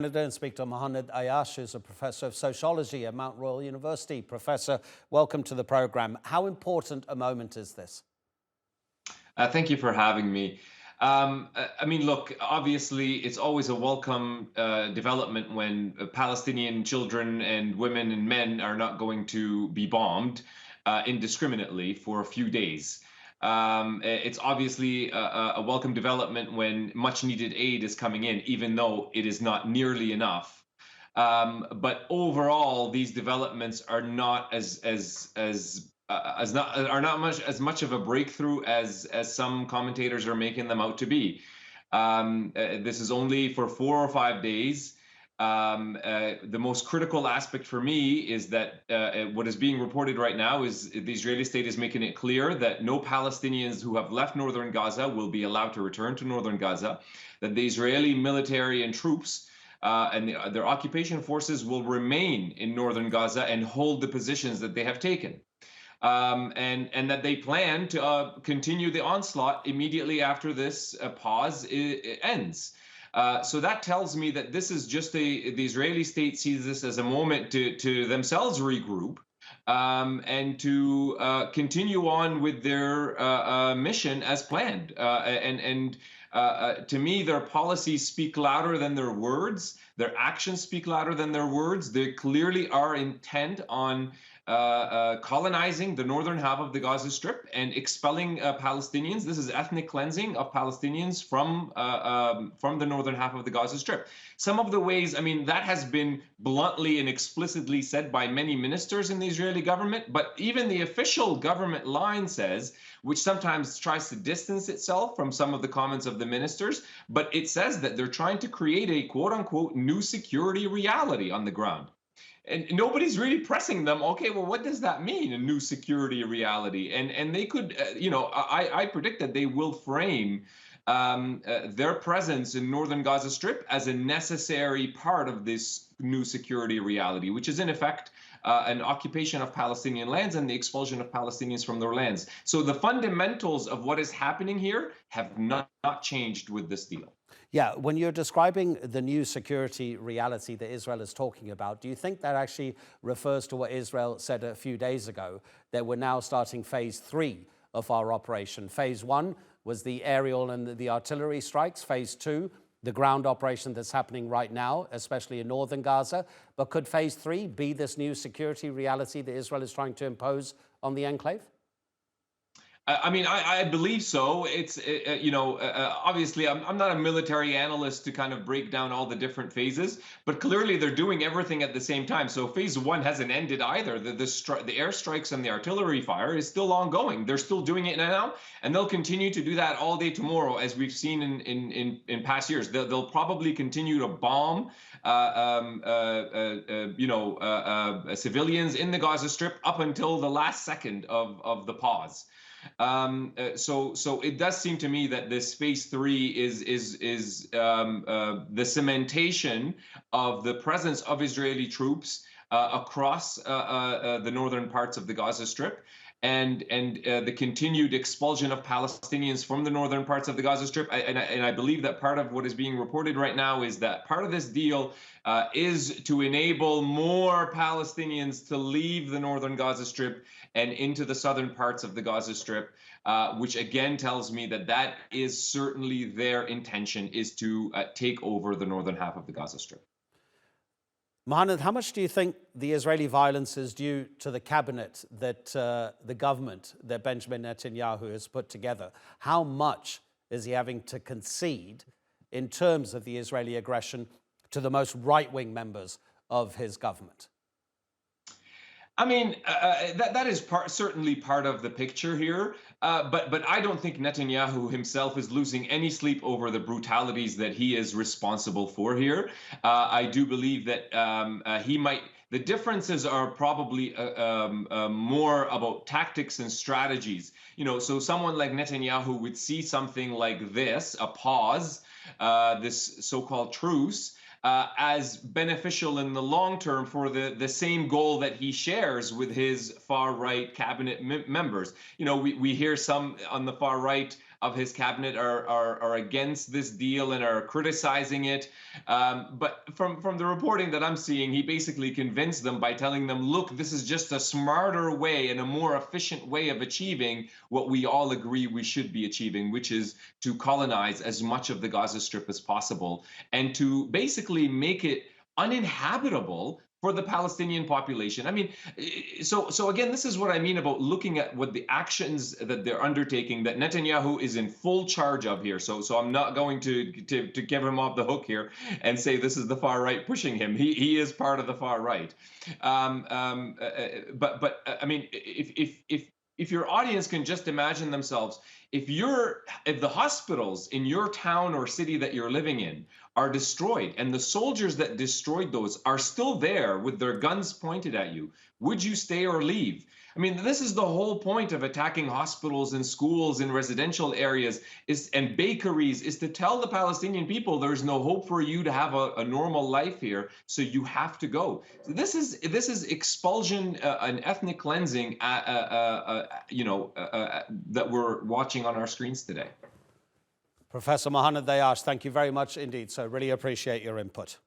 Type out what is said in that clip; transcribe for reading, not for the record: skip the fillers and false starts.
And speak to Muhannad Ayyash, who's a professor of sociology at Mount Royal University. Professor, welcome to the program. How important a moment is this? Thank you for having me. Look, obviously, it's always a welcome development when Palestinian children and women and men are not going to be bombed indiscriminately for a few days. It's obviously a welcome development when much needed aid is coming in, even though it is not nearly enough. But overall, these developments are not as much of a breakthrough as some commentators are making them out to be. This is only for 4 or 5 days. The most critical aspect for me is that what is being reported right now is the Israeli state is making it clear that no Palestinians who have left northern Gaza will be allowed to return to northern Gaza, that the Israeli military and troops their occupation forces will remain in northern Gaza and hold the positions that they have taken. And that they plan to continue the onslaught immediately after this pause ends. So that tells me that this is just the Israeli state sees this as a moment to themselves regroup and to continue on with their mission as planned. To me, their policies speak louder than their words. Their actions speak louder than their words. They clearly are intent on colonizing the northern half of the Gaza Strip and expelling Palestinians. This is ethnic cleansing of Palestinians from the northern half of the Gaza Strip. Some of the ways, that has been bluntly and explicitly said by many ministers in the Israeli government, but even the official government line says, which sometimes tries to distance itself from some of the comments of the ministers, but it says that they're trying to create a quote unquote new security reality on the ground. And nobody's really pressing them. Okay, well, what does that mean, a new security reality? And they could, I predict that they will frame their presence in northern Gaza Strip as a necessary part of this new security reality, which is in effect an occupation of Palestinian lands and the expulsion of Palestinians from their lands. So the fundamentals of what is happening here have not changed with this deal. Yeah, when you're describing the new security reality that Israel is talking about, do you think that actually refers to what Israel said a few days ago, that we're now starting phase 3 of our operation? Phase 1 was the aerial and the artillery strikes. Phase 2, the ground operation that's happening right now, especially in northern Gaza. But could phase 3 be this new security reality that Israel is trying to impose on the enclave? I believe so. It's, obviously, I'm not a military analyst to kind of break down all the different phases, but clearly they're doing everything at the same time. So phase 1 hasn't ended either. The airstrikes and the artillery fire is still ongoing. They're still doing it now, and they'll continue to do that all day tomorrow, as we've seen in past years. They'll probably continue to bomb civilians in the Gaza Strip up until the last second of the pause. So it does seem to me that this phase 3 is the cementation of the presence of Israeli troops across the northern parts of the Gaza Strip, and the continued expulsion of Palestinians from the northern parts of the Gaza Strip. And I believe that part of what is being reported right now is that part of this deal is to enable more Palestinians to leave the northern Gaza Strip and into the southern parts of the Gaza Strip, which again tells me that that is certainly their intention, is to take over the northern half of the Gaza Strip. Muhannad, how much do you think the Israeli violence is due to the cabinet that the government that Benjamin Netanyahu has put together? How much is he having to concede in terms of the Israeli aggression to the most right-wing members of his government? That is certainly part of the picture here, but I don't think Netanyahu himself is losing any sleep over the brutalities that he is responsible for here. I do believe that the differences are probably more about tactics and strategies. So someone like Netanyahu would see something like this, a pause, this so-called truce, as beneficial in the long term for the same goal that he shares with his far right cabinet members. We hear some on the far right of his cabinet are against this deal and are criticizing it. But from the reporting that I'm seeing, he basically convinced them by telling them, look, this is just a smarter way and a more efficient way of achieving what we all agree we should be achieving, which is to colonize as much of the Gaza Strip as possible and to basically make it uninhabitable for the Palestinian population. I mean, so again, this is what I mean about looking at what the actions that they're undertaking, that Netanyahu is in full charge of here. So I'm not going to give him off the hook here and say this is the far right pushing him. He is part of the far right. But I mean, if your audience can just imagine themselves, if the hospitals in your town or city that you're living in are destroyed and the soldiers that destroyed those are still there with their guns pointed at you, would you stay or leave? I mean, this is the whole point of attacking hospitals and schools and residential areas and bakeries, is to tell the Palestinian people there's no hope for you to have a normal life here, so you have to go. So this is expulsion and ethnic cleansing, that we're watching on our screens today. Professor Muhannad Ayyash, thank you very much indeed. So really appreciate your input.